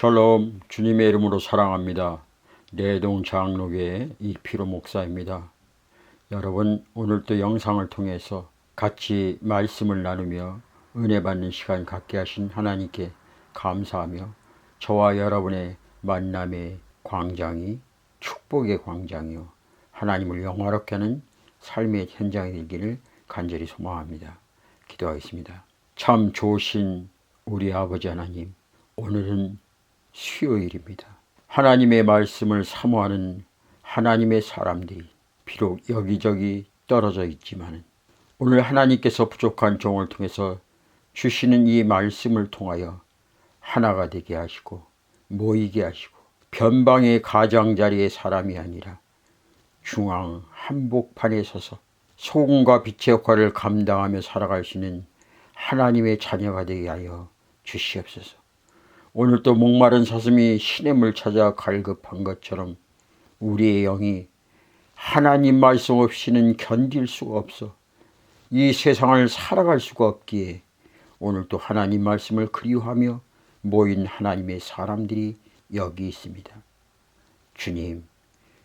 샬롬, 주님의 이름으로 사랑합니다. 내동 장로교회 이필호 목사입니다. 여러분, 오늘도 영상을 통해서 같이 말씀을 나누며 은혜 받는 시간 갖게 하신 하나님께 감사하며 저와 여러분의 만남의 광장이 축복의 광장이요 하나님을 영화롭게 하는 삶의 현장이 되기를 간절히 소망합니다. 기도하겠습니다. 참 좋으신 우리 아버지 하나님, 오늘은 수요일입니다. 하나님의 말씀을 사모하는 하나님의 사람들이 비록 여기저기 떨어져 있지만 오늘 하나님께서 부족한 종을 통해서 주시는 이 말씀을 통하여 하나가 되게 하시고 모이게 하시고 변방의 가장자리의 사람이 아니라 중앙 한복판에 서서 소금과 빛의 역할을 감당하며 살아갈 수 있는 하나님의 자녀가 되게 하여 주시옵소서. 오늘도 목마른 사슴이 시냇물 찾아 갈급한 것처럼 우리의 영이 하나님 말씀 없이는 견딜 수가 없어 이 세상을 살아갈 수가 없기에 오늘도 하나님 말씀을 그리워하며 모인 하나님의 사람들이 여기 있습니다. 주님,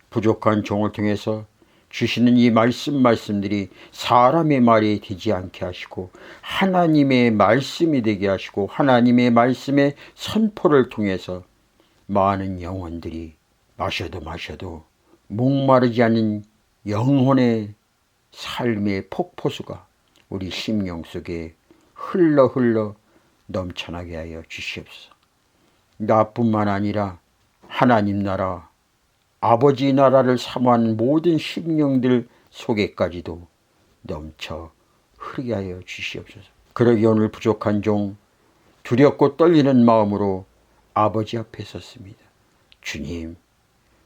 부족한 종을 통해서 주시는 이 말씀들이 사람의 말이 되지 않게 하시고 하나님의 말씀이 되게 하시고 하나님의 말씀의 선포를 통해서 많은 영혼들이 마셔도 목마르지 않는 영혼의 삶의 폭포수가 우리 심령 속에 흘러 넘쳐나게 하여 주시옵소서. 나뿐만 아니라 하나님 나라 아버지 나라를 사모하는 모든 심령들 속에까지도 넘쳐 흐르게 하여 주시옵소서. 그러기 오늘 부족한 종 두렵고 떨리는 마음으로 아버지 앞에 섰습니다. 주님,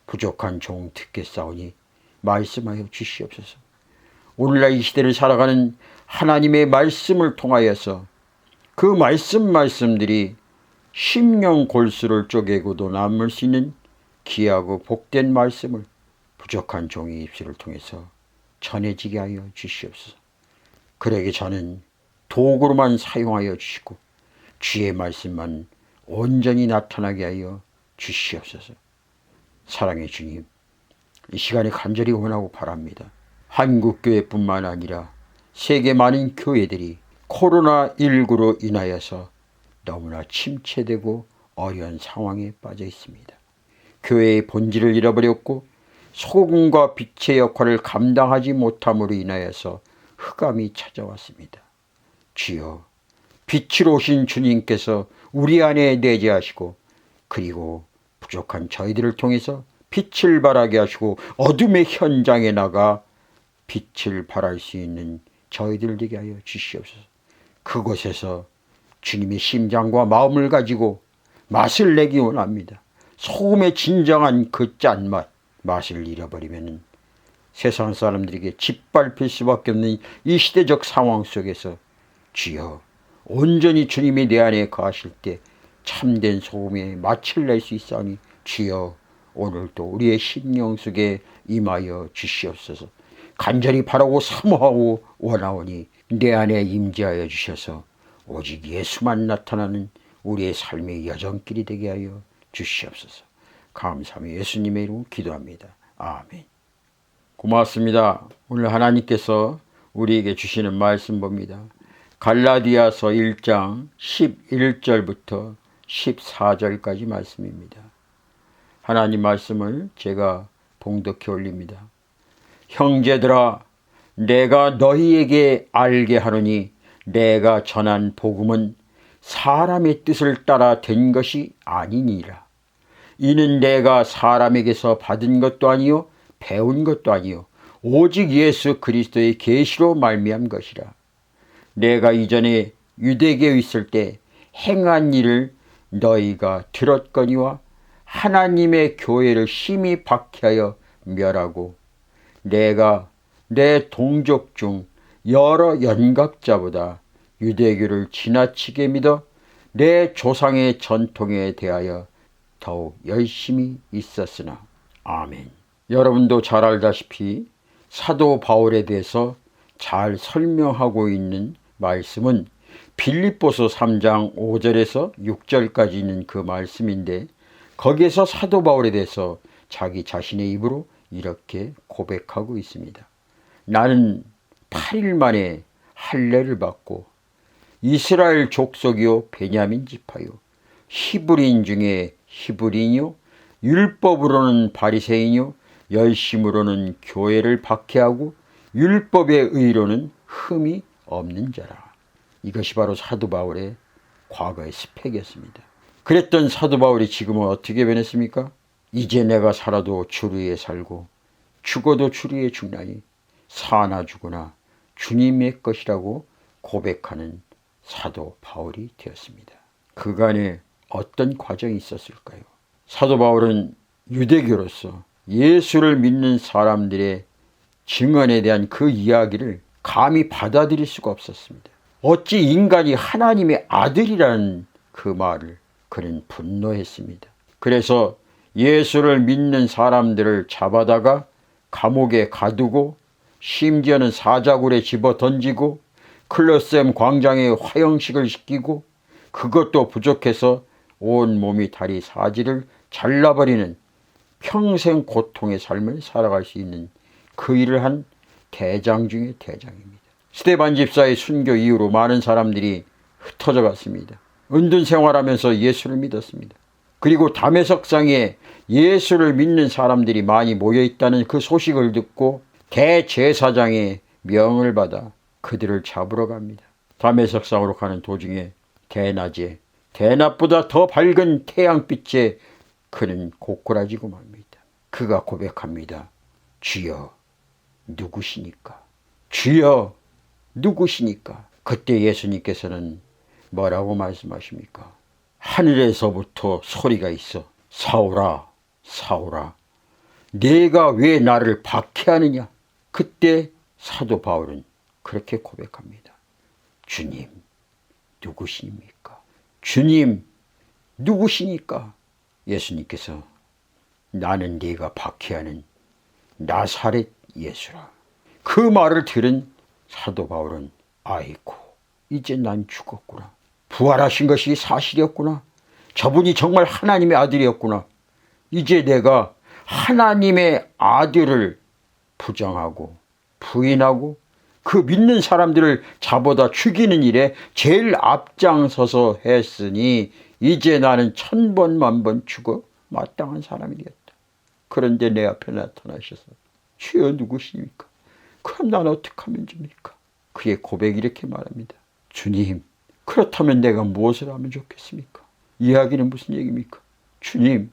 부족한 종 듣겠사오니 말씀하여 주시옵소서. 오늘날 이 시대를 살아가는 하나님의 말씀을 통하여서 그 말씀들이 심령 골수를 쪼개고도 남을 수 있는 귀하고 복된 말씀을 부족한 종의 입술을 통해서 전해지게 하여 주시옵소서. 그러기 저는 도구로만 사용하여 주시고 주의 말씀만 온전히 나타나게 하여 주시옵소서. 사랑의 주님, 이 시간에 간절히 원하고 바랍니다. 한국교회뿐만 아니라 세계 많은 교회들이 코로나19로 인하여서 너무나 침체되고 어려운 상황에 빠져 있습니다. 교회의 본질을 잃어버렸고 소금과 빛의 역할을 감당하지 못함으로 인하여서 흑암이 찾아왔습니다. 주여, 빛으로 오신 주님께서 우리 안에 내재하시고 그리고 부족한 저희들을 통해서 빛을 발하게 하시고 어둠의 현장에 나가 빛을 발할 수 있는 저희들 되게 하여 주시옵소서. 그곳에서 주님의 심장과 마음을 가지고 맛을 내기 원합니다. 소금의 진정한 그 짠맛, 맛을 잃어버리면 세상 사람들에게 짓밟힐 수밖에 없는 이 시대적 상황 속에서 주여, 온전히 주님이 내 안에 거하실 때 참된 소금의 맛을 낼 수 있사오니 주여, 오늘도 우리의 심령 속에 임하여 주시옵소서. 간절히 바라고 사모하고 원하오니 내 안에 임재하여 주셔서 오직 예수만 나타나는 우리의 삶의 여정길이 되게 하여 주시옵소서. 감사하며 예수님의 이름으로 기도합니다. 아멘. 고맙습니다. 오늘 하나님께서 우리에게 주시는 말씀 봅니다. 갈라디아서 1장 11절부터 14절까지 말씀입니다. 하나님 말씀을 제가 봉독해 올립니다. 형제들아, 내가 너희에게 알게 하노니 내가 전한 복음은 사람의 뜻을 따라 된 것이 아니니라. 이는 내가 사람에게서 받은 것도 아니요 배운 것도 아니요 오직 예수 그리스도의 계시로 말미암은 것이라. 내가 이전에 유대교에 있을 때 행한 일을 너희가 들었거니와 하나님의 교회를 심히 박해하여 멸하고 내가 내 동족 중 여러 연각자보다 유대교를 지나치게 믿어 내 조상의 전통에 대하여 더욱 열심히 있었으나. 아멘. 여러분도 잘 알다시피 사도 바울에 대해서 잘 설명하고 있는 말씀은 빌립보서 3장 5절에서 6절까지 있는 그 말씀인데, 거기에서 사도 바울에 대해서 자기 자신의 입으로 이렇게 고백하고 있습니다. 나는 8일 만에 할례를 받고 이스라엘 족속이요 베냐민 지파요 히브리인 중에 히브리인이요 율법으로는 바리새인이요 열심으로는 교회를 박해하고 율법의 의로는 흠이 없는 자라. 이것이 바로 사도 바울의 과거의 스펙이었습니다. 그랬던 사도 바울이 지금은 어떻게 변했습니까? 이제 내가 살아도 주 위에 살고 죽어도 주 위에 죽나니 사나 죽으나 주님의 것이라고 고백하는 사도 바울이 되었습니다. 그간에 어떤 과정이 있었을까요? 사도 바울은 유대교로서 예수를 믿는 사람들의 증언에 대한 그 이야기를 감히 받아들일 수가 없었습니다. 어찌 인간이 하나님의 아들이라는 그 말을 그는 분노했습니다. 그래서 예수를 믿는 사람들을 잡아다가 감옥에 가두고 심지어는 사자굴에 집어 던지고 클로세움 광장에 화형식을 시키고 그것도 부족해서 온몸이 다리 사지를 잘라버리는 평생 고통의 삶을 살아갈 수 있는 그 일을 한 대장 중의 대장입니다. 스데반 집사의 순교 이후로 많은 사람들이 흩어져 갔습니다. 은둔 생활하면서 예수를 믿었습니다. 그리고 다메섹상에 예수를 믿는 사람들이 많이 모여있다는 그 소식을 듣고 대제사장의 명을 받아 그들을 잡으러 갑니다. 다메섹상으로 가는 도중에 대낮에 대낮보다 더 밝은 태양빛에 그는 고꾸라지고 맙니다. 그가 고백합니다. 주여 누구시니까? 주여 누구시니까? 그때 예수님께서는 뭐라고 말씀하십니까? 하늘에서부터 소리가 있어. 사울아 사울아 네가 왜 나를 박해하느냐? 그때 사도 바울은 그렇게 고백합니다. 주님 누구십니까? 주님 누구시니까? 예수님께서 나는 네가 박해하는 나사렛 예수라. 그 말을 들은 사도 바울은 아이고 이제 난 죽었구나. 부활하신 것이 사실이었구나. 저분이 정말 하나님의 아들이었구나. 이제 내가 하나님의 아들을 부정하고 부인하고 그 믿는 사람들을 잡아다 죽이는 일에 제일 앞장서서 했으니 이제 나는 1000번 만번 죽어 마땅한 사람이 되었다. 그런데 내 앞에 나타나셔서 주여 누구십니까? 그럼 난 어떻게 하면 됩니까? 그의 고백이 이렇게 말합니다. 주님 그렇다면 내가 무엇을 하면 좋겠습니까? 이야기는 무슨 얘기입니까? 주님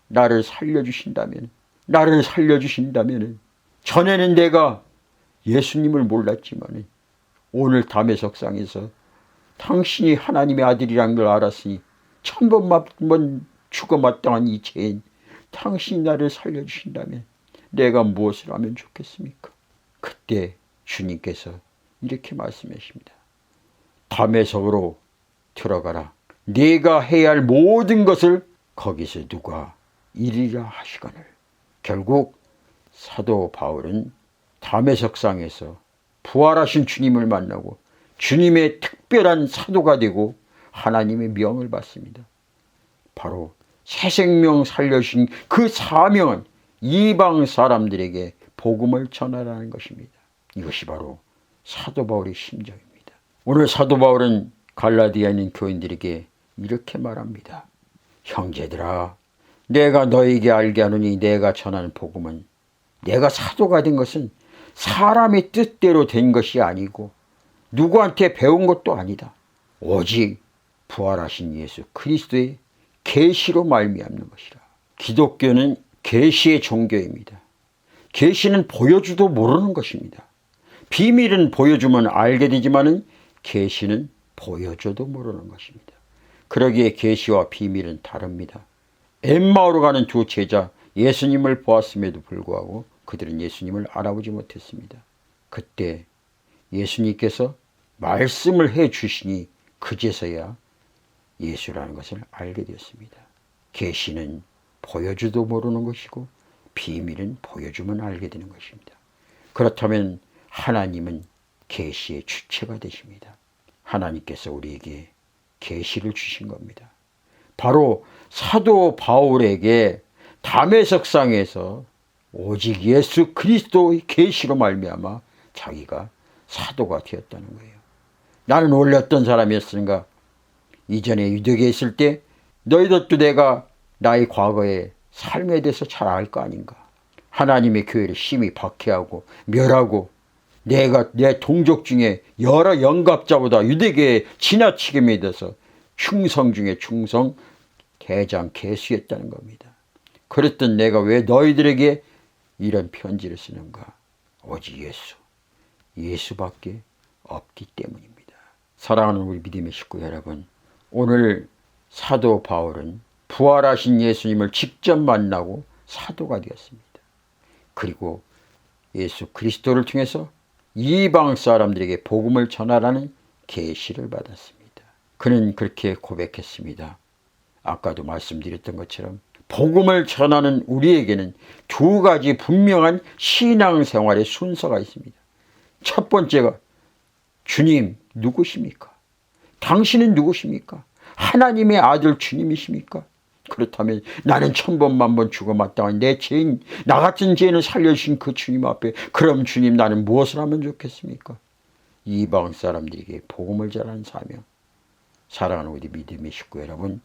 나를 살려주신다면 전에는 내가 예수님을 몰랐지만 오늘 다메섹상에서 당신이 하나님의 아들이란 걸 알았으니 1000번 죽어 마땅한 이 죄인 당신이 나를 살려주신다면 내가 무엇을 하면 좋겠습니까? 그때 주님께서 이렇게 말씀하십니다. 다메섹으로 들어가라. 네가 해야 할 모든 것을 거기서 누가 이리라 하시거늘. 결국 사도 바울은 다메섹상에서 부활하신 주님을 만나고 주님의 특별한 사도가 되고 하나님의 명을 받습니다. 바로 새 생명 살려주신 그 사명은 이방 사람들에게 복음을 전하라는 것입니다. 이것이 바로 사도 바울의 심정입니다. 오늘 사도 바울은 갈라디아에 있는 교인들에게 이렇게 말합니다. 형제들아 내가 너에게 알게 하노니 내가 전하는 복음은 내가 사도가 된 것은 사람의 뜻대로 된 것이 아니고 누구한테 배운 것도 아니다. 오직 부활하신 예수 그리스도의 계시로 말미암는 것이라. 기독교는 계시의 종교입니다. 계시는 보여주도 모르는 것입니다. 비밀은 보여주면 알게 되지만은 계시는 보여줘도 모르는 것입니다. 그러기에 계시와 비밀은 다릅니다. 엠마오로 가는 두 제자 예수님을 보았음에도 불구하고 그들은 예수님을 알아보지 못했습니다. 그때 예수님께서 말씀을 해 주시니 그제서야 예수라는 것을 알게 되었습니다. 계시는 보여주도 모르는 것이고 비밀은 보여주면 알게 되는 것입니다. 그렇다면 하나님은 계시의 주체가 되십니다. 하나님께서 우리에게 계시를 주신 겁니다. 바로 사도 바울에게 담에석상에서 오직 예수 그리스도의 계시로 말미암아 자기가 사도가 되었다는 거예요. 나는 원래 어떤 사람이었는가? 이전에 유대교에 있을 때 너희들도 내가 나의 과거의 삶에 대해서 잘 알 거 아닌가? 하나님의 교회를 심히 박해하고 멸하고 내가 내 동족 중에 여러 영갑자보다 유대교에 지나치게 믿어서 충성 중에 충성, 대장 개수였다는 겁니다. 그랬던 내가 왜 너희들에게 이런 편지를 쓰는가? 오직 예수밖에 없기 때문입니다. 사랑하는 우리 믿음의 식구 여러분, 오늘 사도 바울은 부활하신 예수님을 직접 만나고 사도가 되었습니다. 그리고 예수 그리스도를 통해서 이방 사람들에게 복음을 전하라는 계시를 받았습니다. 그는 그렇게 고백했습니다. 아까도 말씀드렸던 것처럼 복음을 전하는 우리에게는 두 가지 분명한 신앙생활의 순서가 있습니다. 첫 번째가 주님 누구십니까? 당신은 누구십니까? 하나님의 아들 주님이십니까? 그렇다면 나는 천번만번 죽어 마땅한 내 죄인, 나 같은 죄인을 살려주신 그 주님 앞에 그럼 주님 나는 무엇을 하면 좋겠습니까? 이방 사람들에게 복음을 전하는 사명. 사랑하는 우리 믿음의 식구 여러분,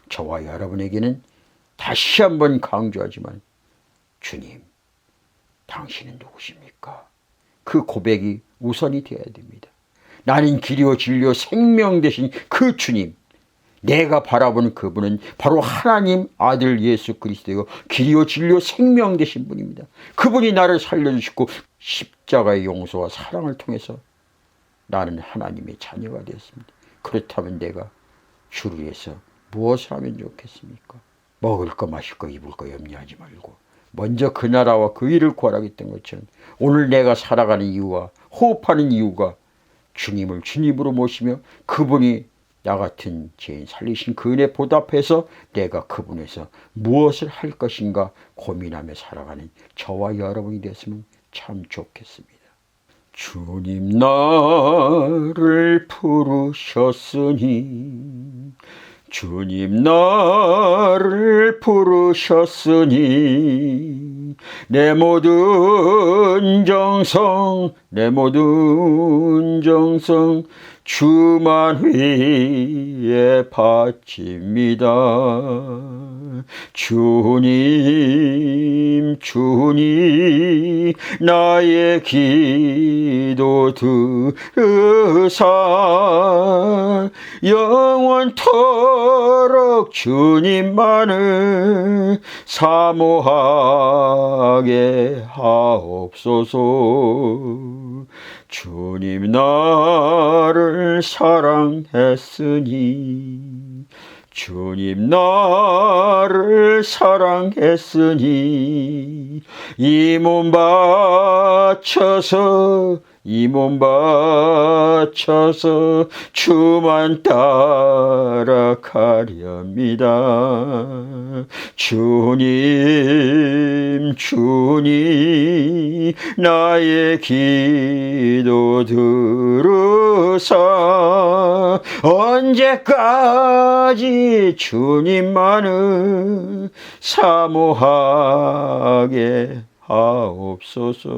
저와 여러분에게는 다시 한번 강조하지만 주님 당신은 누구십니까? 그 고백이 우선이 되어야 됩니다. 나는 길이요 진리요 생명 되신 그 주님, 내가 바라보는 그분은 바로 하나님 아들 예수 그리스도요 길이요 진리요 생명 되신 분입니다. 그분이 나를 살려주시고 십자가의 용서와 사랑을 통해서 나는 하나님의 자녀가 되었습니다. 그렇다면 내가 주를 위해서 무엇을 하면 좋겠습니까? 먹을 거 마실 거 입을 거 염려하지 말고 먼저 그 나라와 그 일을 구하라 했던 것처럼 오늘 내가 살아가는 이유와 호흡하는 이유가 주님을 주님으로 모시며 그분이 나 같은 죄인 살리신 그 은혜 보답해서 내가 그분에서 무엇을 할 것인가 고민하며 살아가는 저와 여러분이 됐으면 참 좋겠습니다. 주님 나를 부르셨으니 주님 나를 부르셨으니 내 모든 정성 주만 위에 바칩니다. 주님 나의 기도 들으사 영원토록 주님만을 사모하게 하옵소서. 주님 나를 사랑했으니 주님 나를 사랑했으니 이 몸 바쳐서 주만 따라가렵니다. 주님 나의 기도 들으사 언제까지 주님만을 사모하게 하옵소서.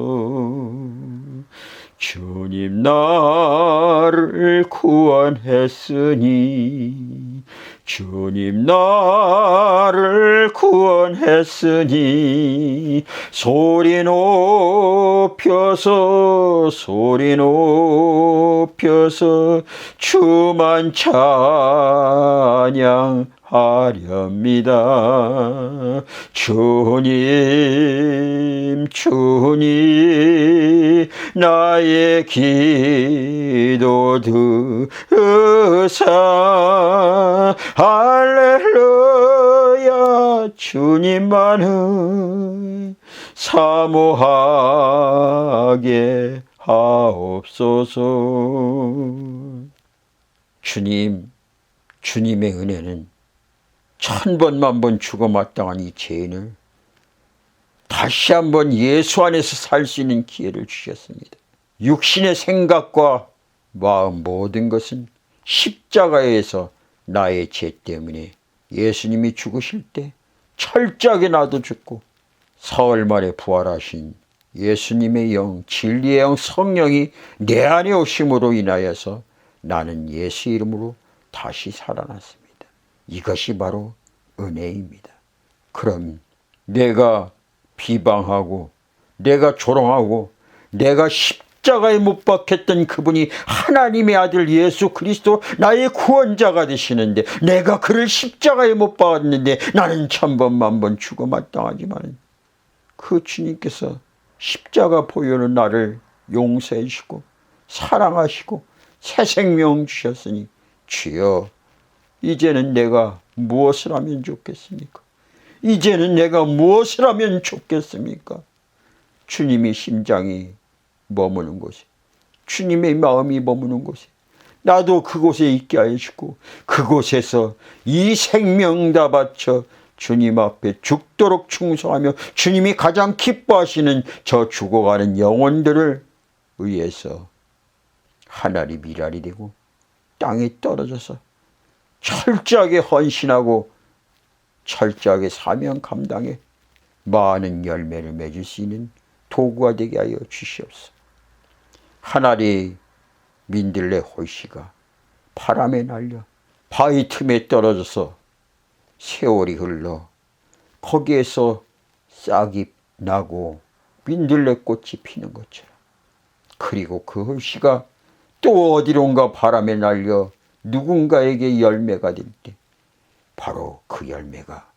주님 나를 구원했으니 소리 높여서 주만 찬양하렵니다. 주님 나의 기도 들으사 할렐루야 주님만을 사모하게 하옵소서. 주님의 은혜는 천번 만번 죽어 마땅한 이 죄인을 다시 한번 예수 안에서 살 수 있는 기회를 주셨습니다. 육신의 생각과 마음 모든 것은 십자가에서 나의 죄 때문에 예수님이 죽으실 때 철저하게 나도 죽고 사흘 만에 부활하신 예수님의 영, 진리의 영, 성령이 내 안에 오심으로 인하여서 나는 예수 이름으로 다시 살아났습니다. 이것이 바로 은혜입니다. 그럼 내가 비방하고 내가 조롱하고 내가 십자가에 못 박혔던 그분이 하나님의 아들 예수 그리스도 나의 구원자가 되시는데 내가 그를 십자가에 못 박았는데 나는 천번 만번 죽어 마땅하지만 그 주님께서 십자가 보혈로 나를 용서해 주시고 사랑하시고 새 생명 주셨으니 주여 이제는 내가 무엇을 하면 좋겠습니까? 이제는 내가 무엇을 하면 좋겠습니까? 주님의 심장이 머무는 곳에 주님의 마음이 머무는 곳에 나도 그곳에 있게 하여 주고 그곳에서 이 생명 다 바쳐 주님 앞에 죽도록 충성하며 주님이 가장 기뻐하시는 저 죽어가는 영혼들을 위해서 하늘이 미랄이 되고 땅에 떨어져서 철저하게 헌신하고 철저하게 사명 감당해 많은 열매를 맺을 수 있는 도구가 되게 하여 주시옵소서. 하늘이 민들레 홀씨가 바람에 날려 바위 틈에 떨어져서 세월이 흘러 거기에서 싹이 나고 민들레꽃이 피는 것처럼 그리고 그 홀씨가 또 어디론가 바람에 날려 누군가에게 열매가 될 때 바로 그 열매가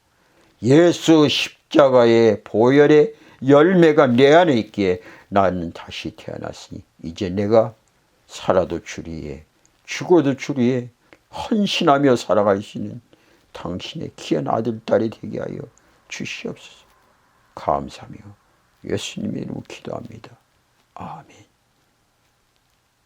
예수 십자가의 보혈의 열매가 내 안에 있기에 나는 다시 태어났으니 이제 내가 살아도 주리에 죽어도 주리에 헌신하며 살아갈 수 있는 당신의 귀한 아들 딸이 되게 하여 주시옵소서. 감사하며 예수님의 이름으로 기도합니다. 아멘.